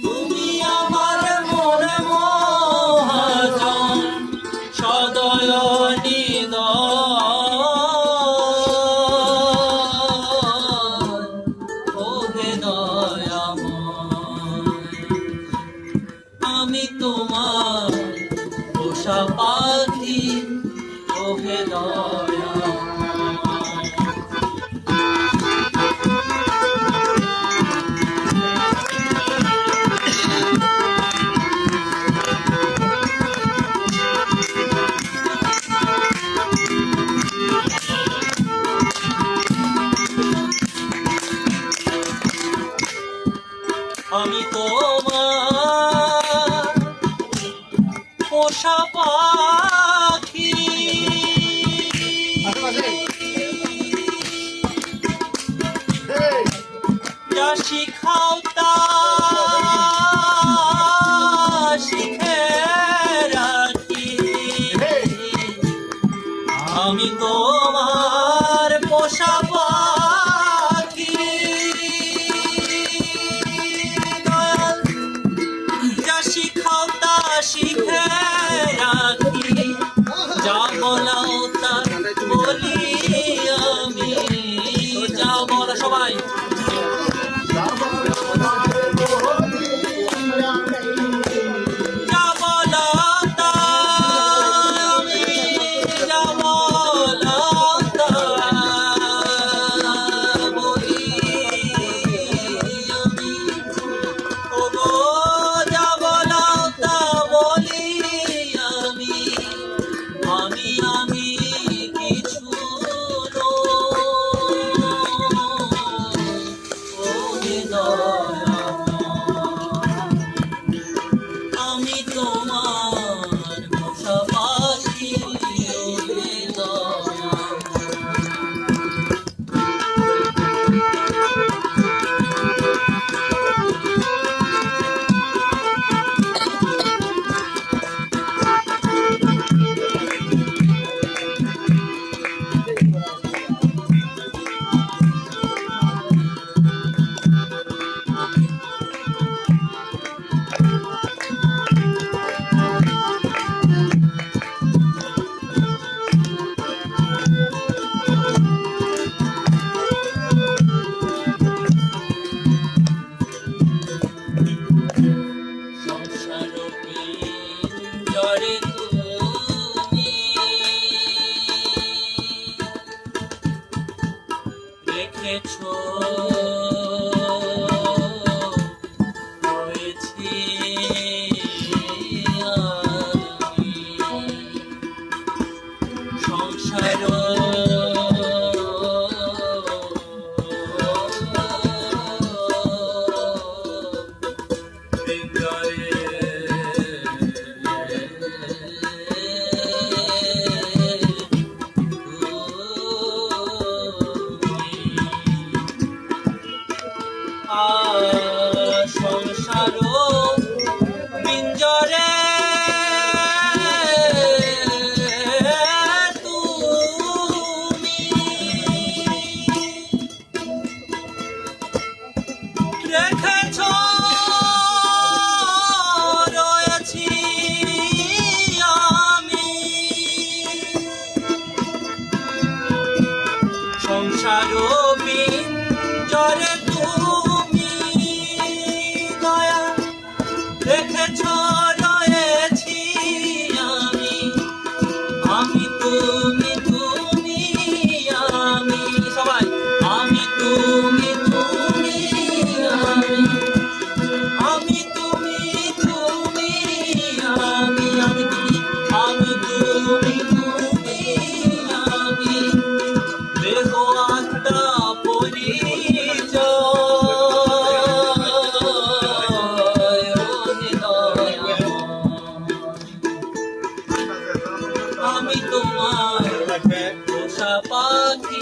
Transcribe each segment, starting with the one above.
তুমি আমার মনে মহাজন সদয় ওহে দয়াময় আমি তোমার পোষা পাখি ওহে দয়াময় আমি তোমার পোষা পাখি যা শিখাও তা শিখে রাখি আমি তোমার পোষা পাখি যা শিখাও তা শিখে রাখি যা বলাও তা বলি আমি যা বলো সবাই আমি তোমার পোষা পাখি রেখেছো রয়েছি সংসার সংসার পিঞ্জরে তুমি রেখেছ রয়েছি আমি সংসার পিঞ্জরে রেখেছ রয়েছি আমি তুমি তুমি আমি সবাই আমি তুমি তুমি আমি তুমি তুমি আমি আমি তুমি তুমি আমি দেহ আত্মা আমি তোমার পোষা পাখি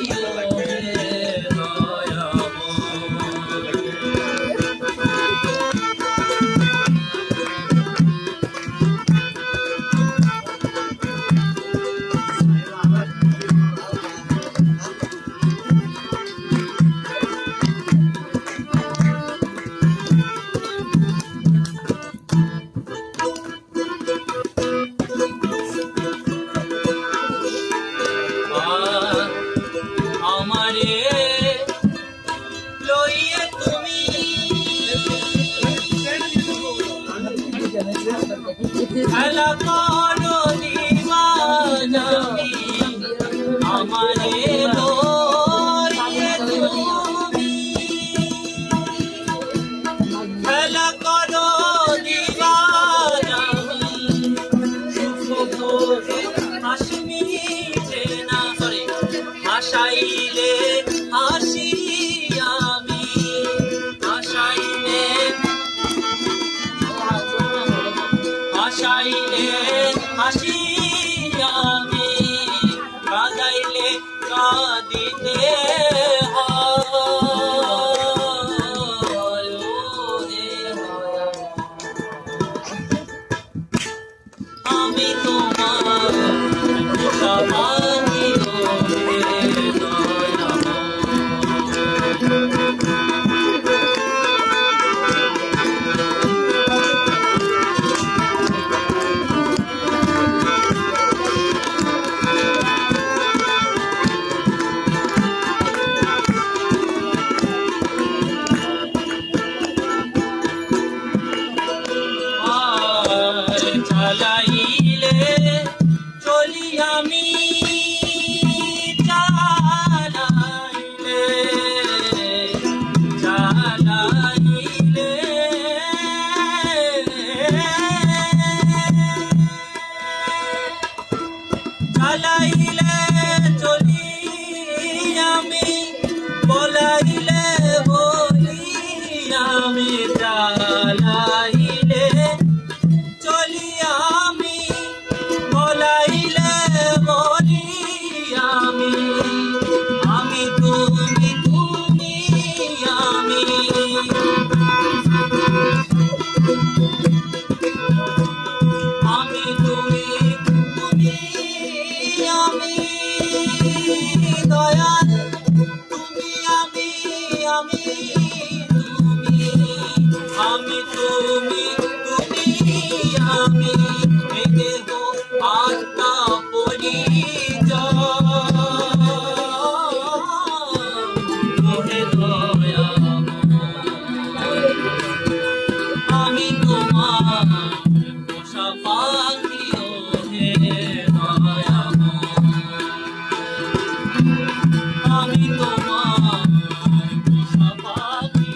খেলা করো দিওয়ানামি আমারে লইয়ে তুমি খেলা করো দিওয়ানামি সুখ হাসি মিটে না হাসাইলে হাসি আমি হাসাইলে হাসি আমি কাঁদাইলে কাঁদিতে আমি তোমার পোষা পাখি চালাইলে চলি আমি চালাইলে চালাইলে চালাইলে চলি আমি বলাইলে বলি আমি চালাইলে চলি আমি বলাইলে বলি আমি আমি তুমি তুমি আমি আমি তুমি তুমি আমি দয়াল তুমি আমি তুমি আমি তুমি তুমি আমি দেহ আত্মা পরিচয় আমি তোমার পোষা পাখি হে আমি তোমার পোষা পাখি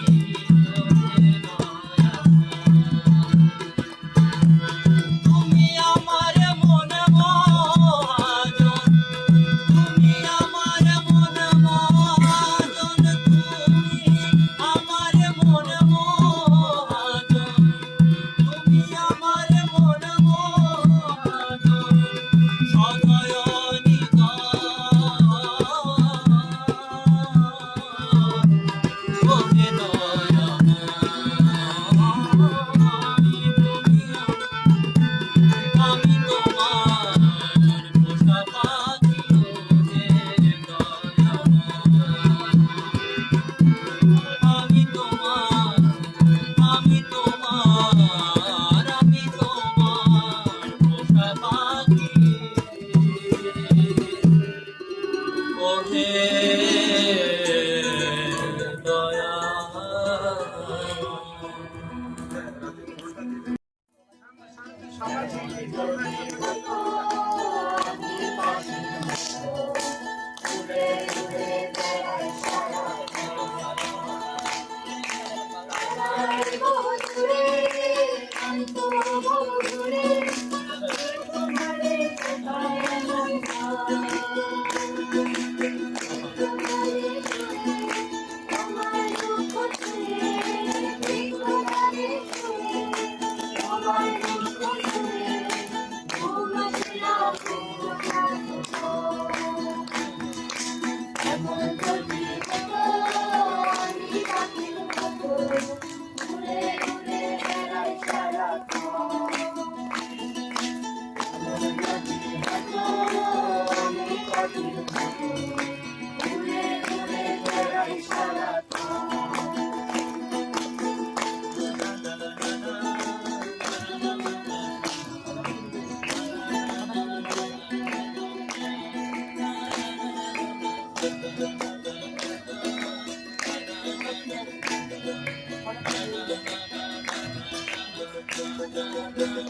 তুমি আমার মনে মহাজন তুমি আমার মনে মহাজন তুমি আমার মনে মহাজন তুমি আমার মনে মহাজন সদয়নি ওহে আমি তোমার পোষা পাখি হে আমি তোমার পোষা পাখি ওহে দয়া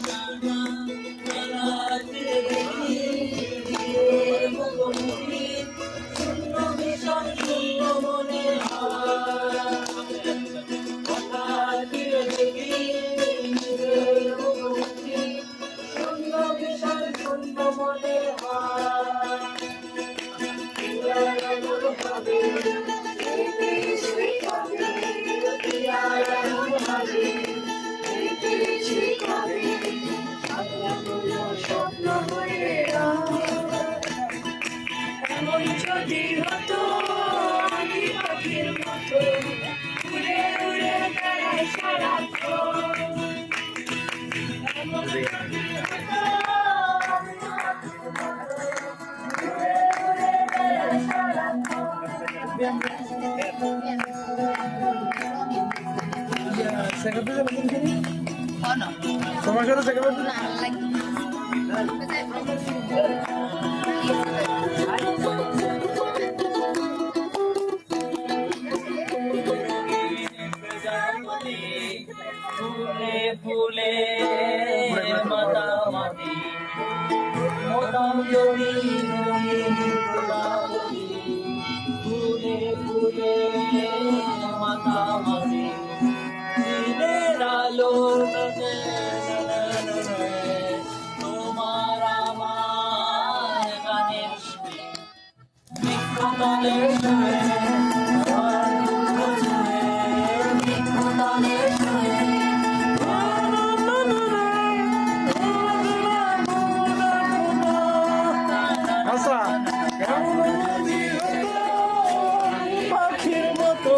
Thank you. তোমার সাথে থেকে ফুলে ফুলে মাতামাতি মোতামজলি ফুলে ফুলে মাতামাতি দিনের আলো তোমার আমার গানের সুরে বৃক্ষতলে শুয়ে আমার দুঃখ ছুঁয়ে বৃক্ষতলে শুয়ে আচ্ছা পাখির মতো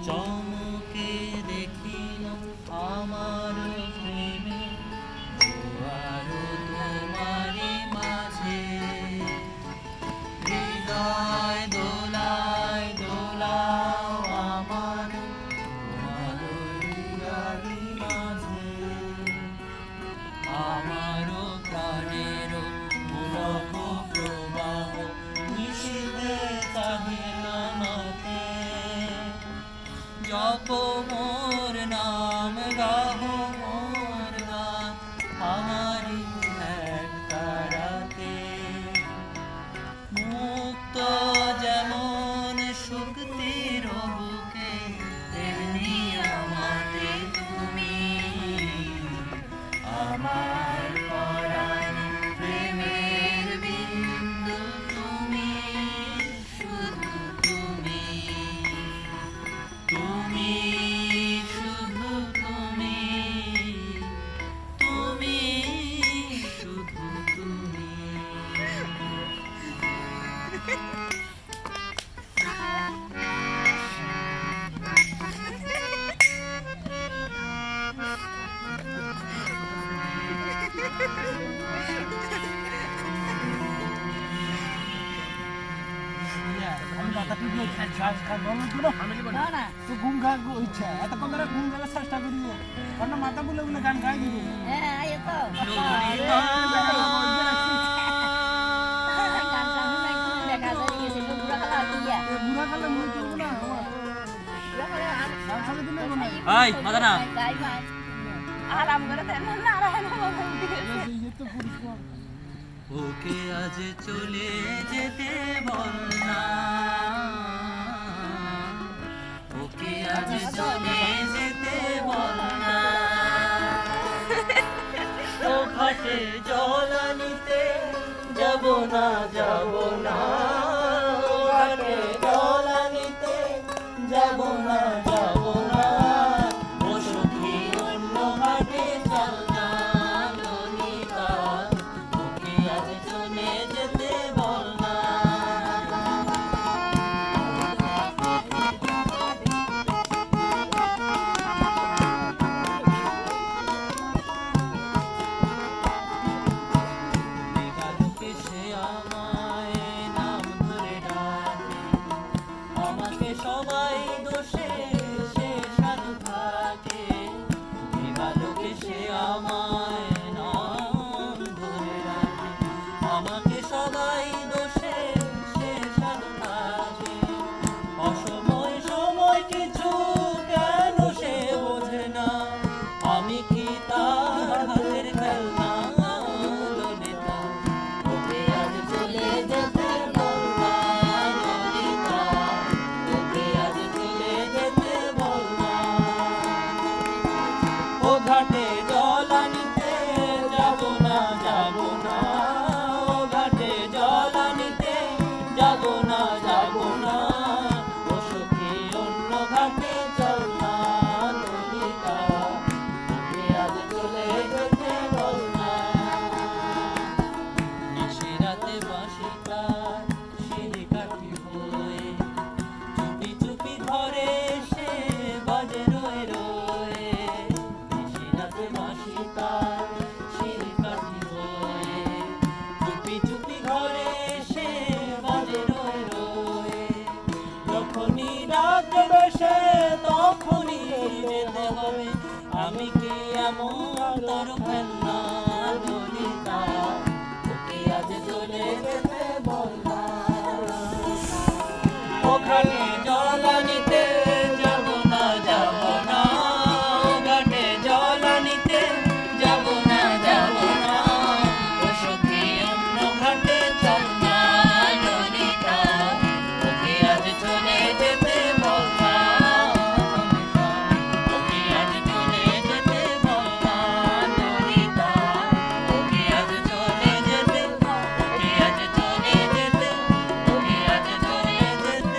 চমকে দেখিল আমার প্রেমে দুয়ারো তোমারি মাঝে হৃদয় দোলায় দোলাও আমার মাঝে আমারও প্রাণের পুলক প্রবাহ নিষিদ্ধে চাহিল নাতে জপ মোর নাম গাহ মোর গান আমারি এক তারাতে মুক্ত যেমন শক্তির বুকে তেমনি আমাতে তুমি আমার পরাণ প্রেমের বিন্দু তুমি শুধু তুমি তুমি শুধু তুমি তুমি শুধু তুমি আমি মাথা ঠিক নেই শ্বাস খাবো না না তো ঘুম খাবো ইচ্ছা এতক্ষণ ধরে ঘুম গেলে চেষ্টা করি কারণ মাথা বুলে বুলে গান গাই দিবি হ্যাঁ এই তো বুড়া কালে মুই করবো না এই মাদানা আরাম করে দেন নারায়ণ তো পরিষ্কার ওকে আজ চলে যেতে বল না ওকে আজ চলে যেতে বল না ও ঘাটে জল আনিতে যাব না যাব না ও ঘাটে জল আনিতে যাব না যাব না ও সখী অন্য ঘাটে চল না ললিতা ওকে আজ চলে যেতে বল না যেতে হবে। আমি কি এমন তোর ফেলনা ললিতা, তোকে আজ চলে যেতে বললাম। ওখানে জল আনিতে যাব না, যাব না, ঘাটে জল আনিতে যাব না, যাব না, ও সখী অন্য ঘাটে চল না ললিতা, তোকে আজ চলে যেতে বললাম। তোকে আজ চলে যেতে বললাম ললিতা, তোকে আজ চলে যেতে, তোকে আজ চলে যেতে, তোকে আজ চলে যেতে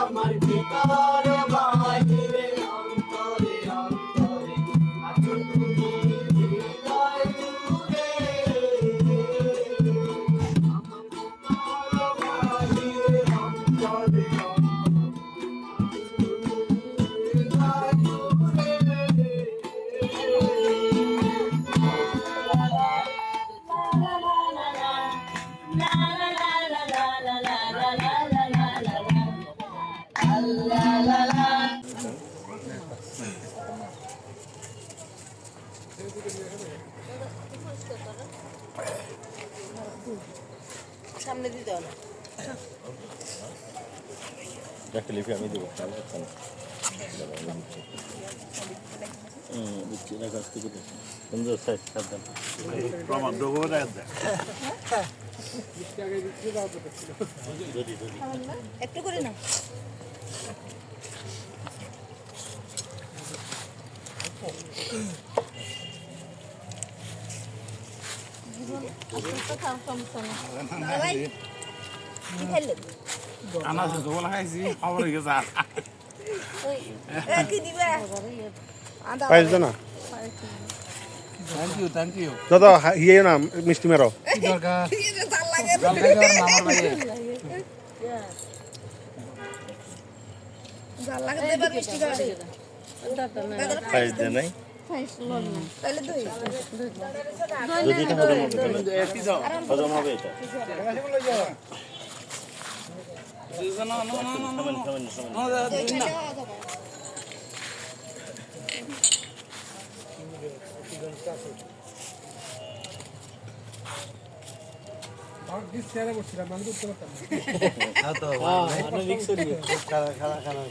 আমার ভিতর বাহিরে অন্তরে অন্তরে আছো তুমি হৃদয় জুড়ে। আমার ভিতর বাহিরে অন্তরে হৃদয় জুড়ে। সামনে দিতে হবে একটা লিপি আমি দেবো দিচ্ছি না কাছ থেকে সুন্দর সাইজ সাবধান প্রমাণ দেবো একটু করে না আনাজে তো বলা খাইছি খবর হয়ে গেছে কি দিবে পাইছ না থ্যাংক ইউ দাদা ইয়ে না মিষ্টি মেরো দরকার জাল লাগে জাল লাগে দেবার মিষ্টি করে সাইজ দেয় নাই তাহলে দই যদি এটা হজম হবে এটা খাবেন খাবেন খাবেন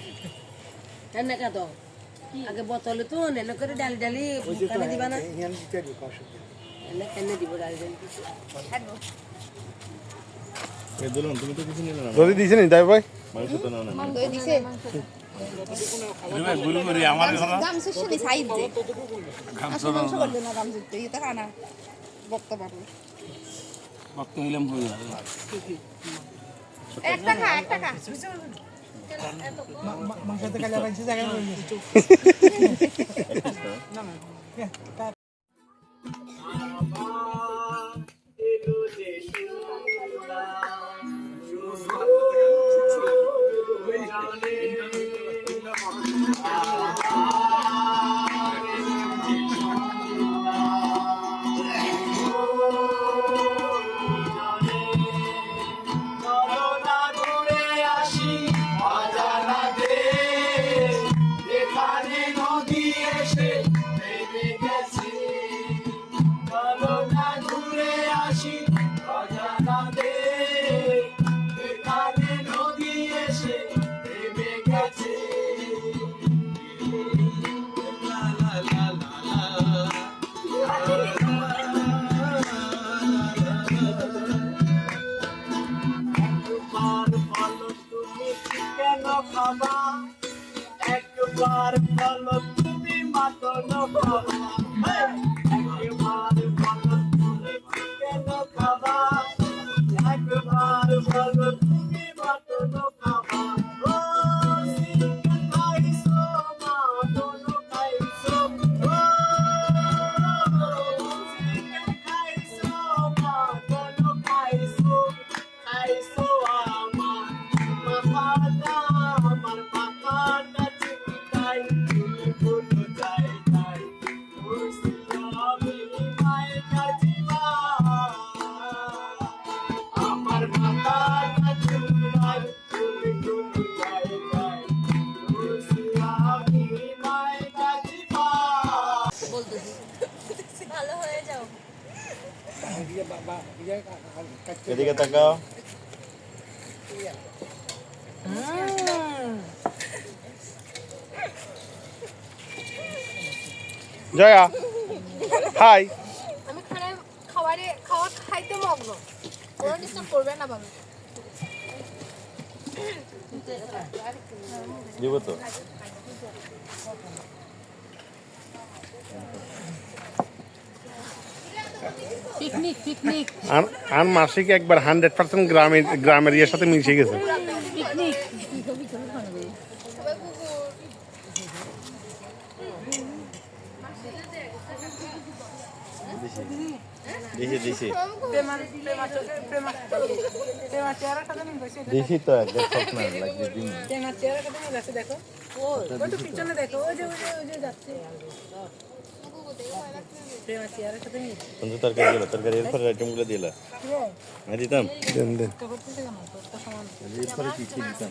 আগে বোতলে তো নেলে করে ডালি ডালি কানে দিবা না এনে দিব ডালি ডালি তুমি তো কিছু নিলে না যদি দিছে নি তাই ভাই মাংস তো না না দই দিছে গুরু গুরু আমার দাম সুশনি সাইজ দে আসলে মাংস করলে না দাম দিতে এটা খানা বক্তা পারবে ভক্ত হইলাম হই এক টাকা মাংসতে কালে রাখছি জায়গা হয়ে গেছে না না খাবা একবার বলো তুমি মাতন খাবা একবার বলো তুমি কেন খাবা একবার এদিকে তাকাও। জয়া হাই আমি খাবার খাইতে মগ্ন ওরা ডিস্টার্ব করবে না বাবা দিব তো পিকনিক পিকনিক আর মাসিক একবার 100% গ্রামের ইয়ের সাথে মিশে গেছে। পিকনিক সবাই কুকুর দিছি দিছি দিছি তো একদম স্বপ্ন লাগবে দিন বন্ধু তরকারি দিল তরকারি এরপর আইটেমগুলো দিলা আমি দিতাম দেন দেন এরপরে কি কি দিতাম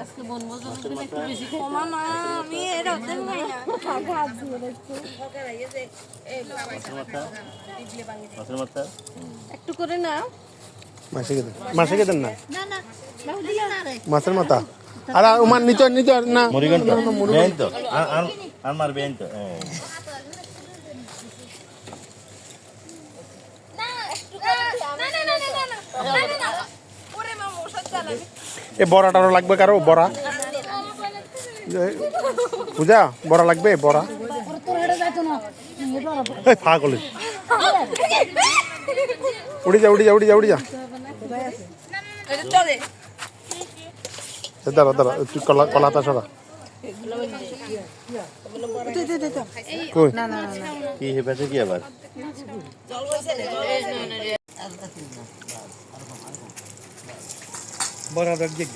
আজকে মন মজা একটু বেশি মামা আমি এটা হতে পারি না মাছের মাথা একটু করে না মাসিকে দেন না না না দিলে না রে মাছের মাথা আর উমান নিচে নিচে না মুড়িগন তো বেন তো আর মার বেন তো না একটু করে না না না না না না ওরে মামা ওষুধ চালাবি এ বড়া টরা লাগবে কারো বড়া পূজা বড়া লাগবে বড়া তোর হেডে যাইতো না এই পাগল উড়ি যা উড়ি যা উড়ি যা উড়ি যা এটা চলে দাঁড়া দাঁড়া তুই কলাটা সরা কই কি হেপাতে কি আবার বড়া দেখ দেখ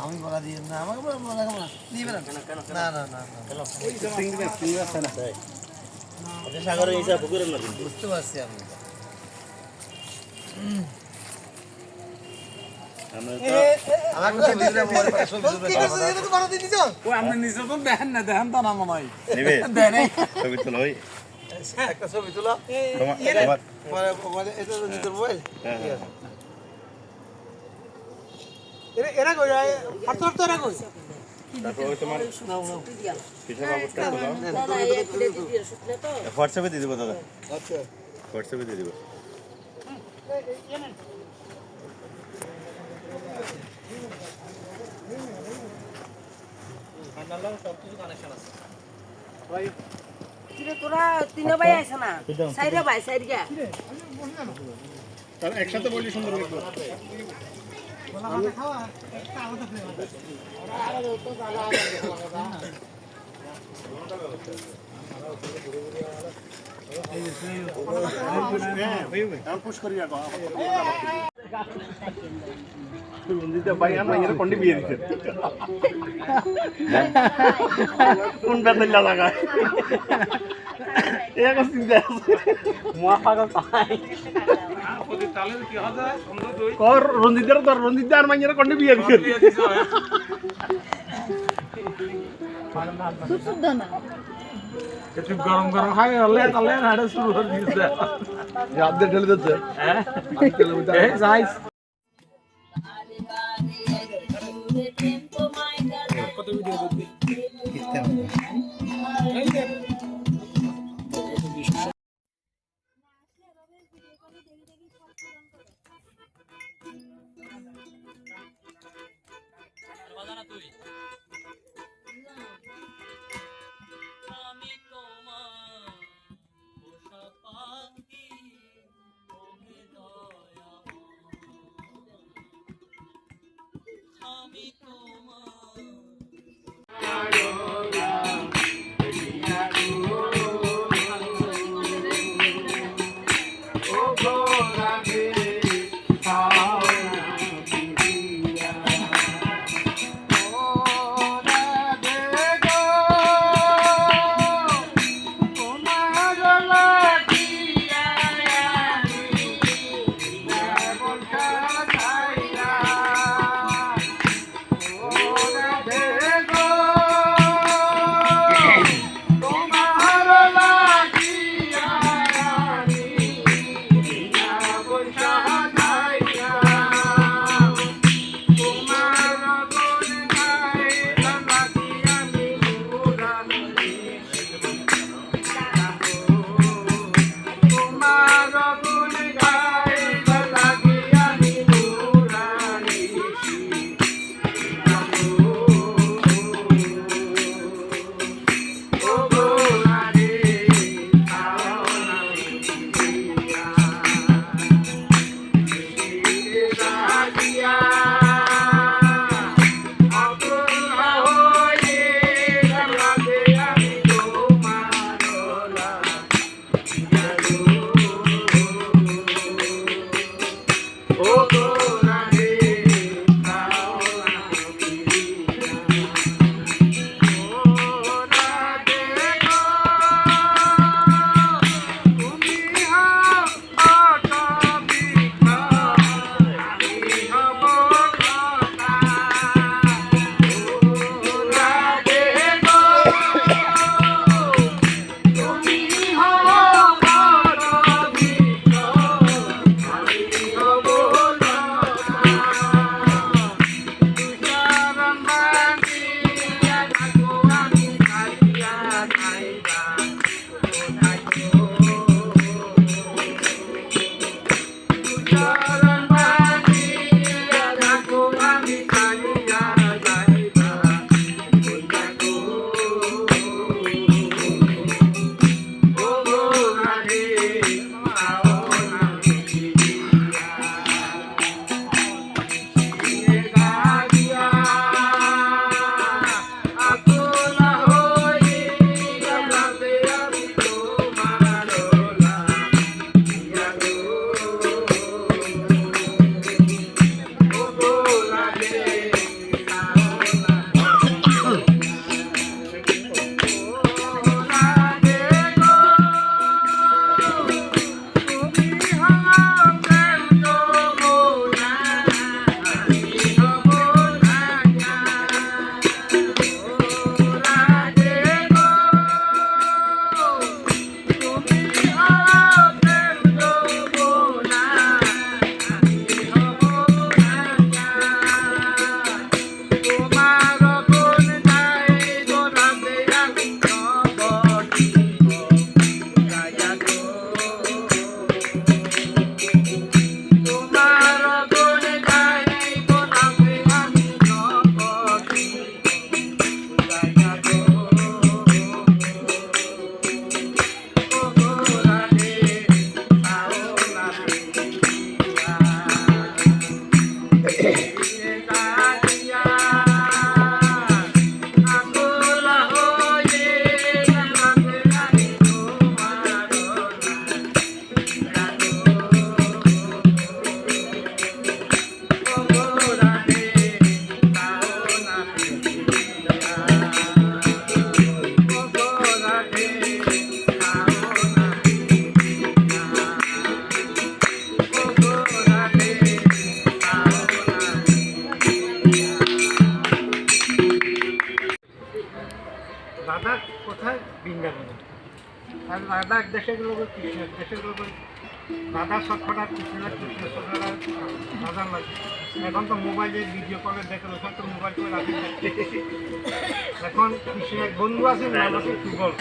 আমি বলা দিই না আমাকে বলা খাবো না দিবে না না না না আচ্ছা সাগরের হিসাব পুকুরের না কিন্তু বুঝতে পারছি আমি আমরা আমার কথা বুঝলে মোবাইল পাশে ভিডিও তো বানা দিতে যাও ও আপনি নিজে তো দেখেন না দেখেন তো না মনে হয় নেবে দেন ছবি তোলা ওই একটা ছবি তোলা তোমার মানে এটা নিতে মোবাইল হ্যাঁ এরা কই হাত হাত এরা কই তারপর ওই তোমার পিছনে বাবুটা তোলা হোয়াটসঅ্যাপে দিয়ে দেবো দাদা আচ্ছা হোয়াটসঅ্যাপে দিয়ে দেবো তোরা তিন ভাই আইছ না সাইডে ভাই সাইড গিয়া তাহলে একসাথে বলি সুন্দর লাগবে কোন বেতনটা লাগায় এরকম চিন্তা আছে রঞ্জিত আর মাইয়ারা কন্ডে বিয়ে দিছে একটু গরম গরম খাই হলে তাহলে হাড়ে শুরু করে দিয়েছে আপডেট ঢেলে দিচ্ছে হ্যাঁ যাই রাধা কোথায় বৃন্দাবনে আর রাধা এক দেশের লোক কৃষ্ণ এক দেশের লোক রাধা সৎকটা কৃষ্ণ কৃষ্ণ সৎকটা রাধার লাগে এখন তো মোবাইলে ভিডিও কলে দেখে ওখান তো মোবাইল করে রাখি এখন কৃষ্ণের এক বন্ধু আছে নাম আছে সুবল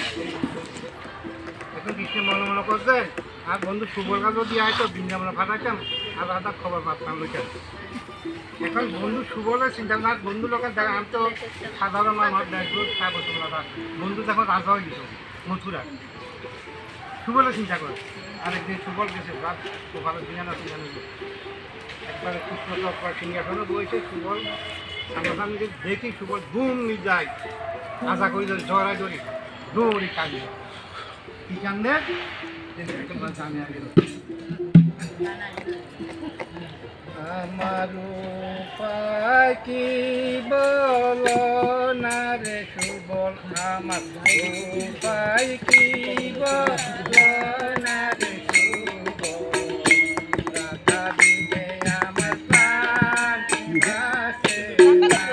এখন কৃষ্ণ মনে মনে করছেন আর বন্ধু সুবল কাজ যদি আয় তো বৃন্দাবনে ফাটাইতাম আর রাধার খবর পাতাম ওইটা এখন বন্ধু সুবলের চিন্তা না বন্ধু লোকের দেখা আমি তো সাধারণ আমার দেখবো তা বছর দাদা বন্ধু দেখো রাজা হয়ে গেছে মথুরা সুবলের চিন্তা করে আরেকদিন সুবল গেছে রাত ভালো সিঙ্গানা সিঙ্গানো একবারে কৃষ্ণ চক্র সিংহাসনে বসে সুবল সামনাসামনি দেখি সুবল ঘুম নিয়ে যায় আশা করি ঝড়াই ধরি দৌড়ি কাঁদে কি কান্দে জানে আগে আমার উপায় কি বল না রে সুবল আমার উপায় কি বল না রে সুবল রাধা দিবে আমার প্রাণ আছে না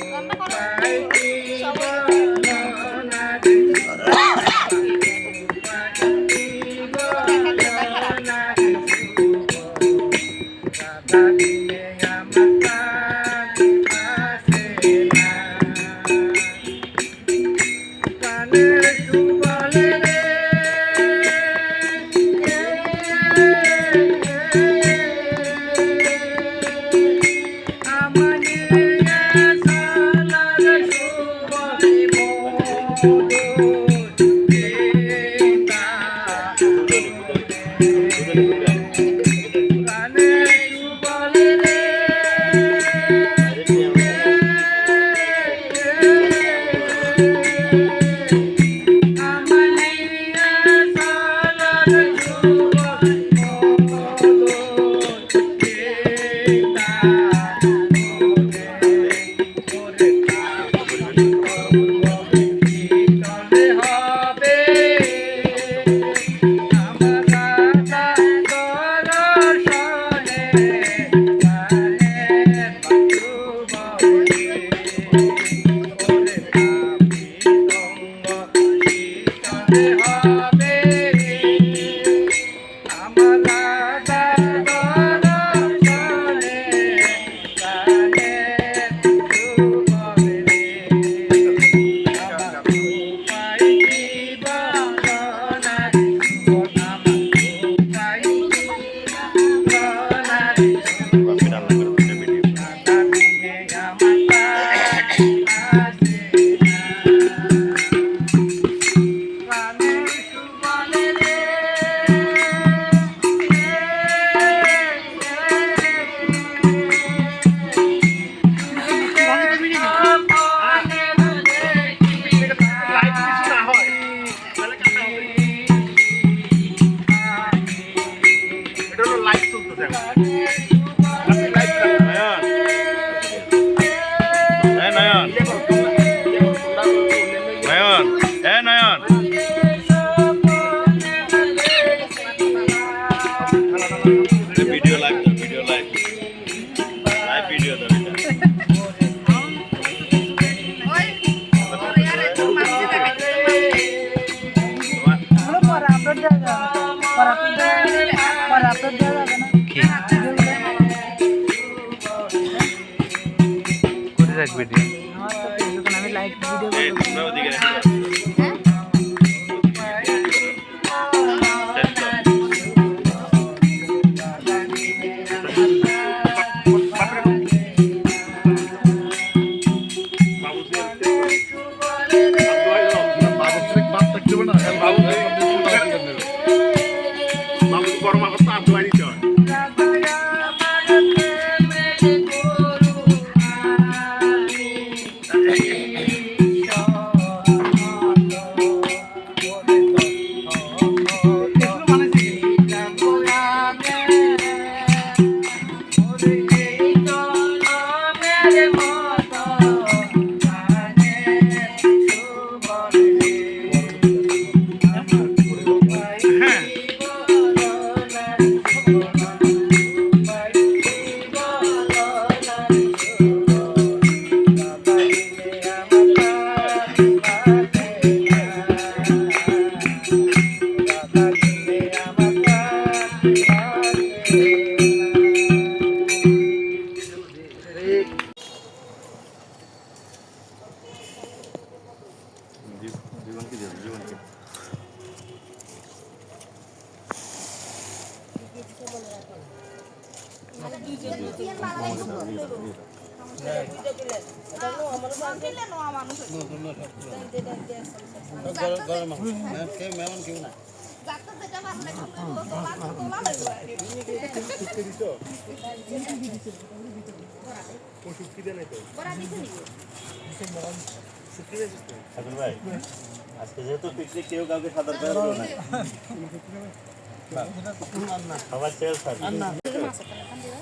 আমার উপায় কি বল না রে সাবির ভাই আজকে যেহেতু পিকনিক কেউ কাউকে সাঁতার কাটলো না সবার চেয়ার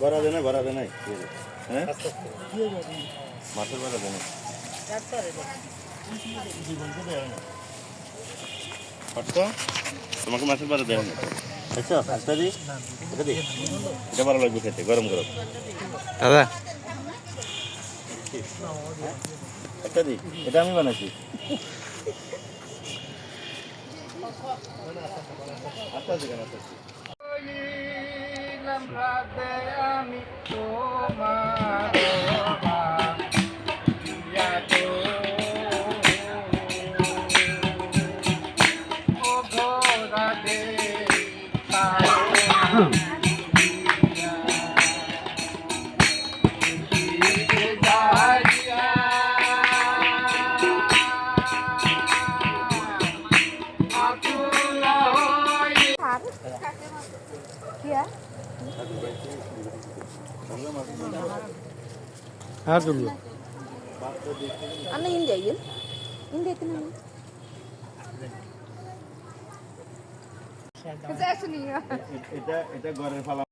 ভরা দে নাই হ্যাঁ মাছের ভরা দে নাই তোমাকে মাছের ভরা দেয় না আচ্ছা আচ্ছা দি এটা ভালো লাগবে খেতে গরম গরম দাদা একটা দি এটা আমি বানাইছি আচ্ছা দেখেন আচ্ছা হইলাম রাধে আমি তোমার বাহিয়া গো। ও গো রাধে আর চললো Ano hindi yun? Hindi, ito na. Kasi aso niya. এটা ঘরের ফালা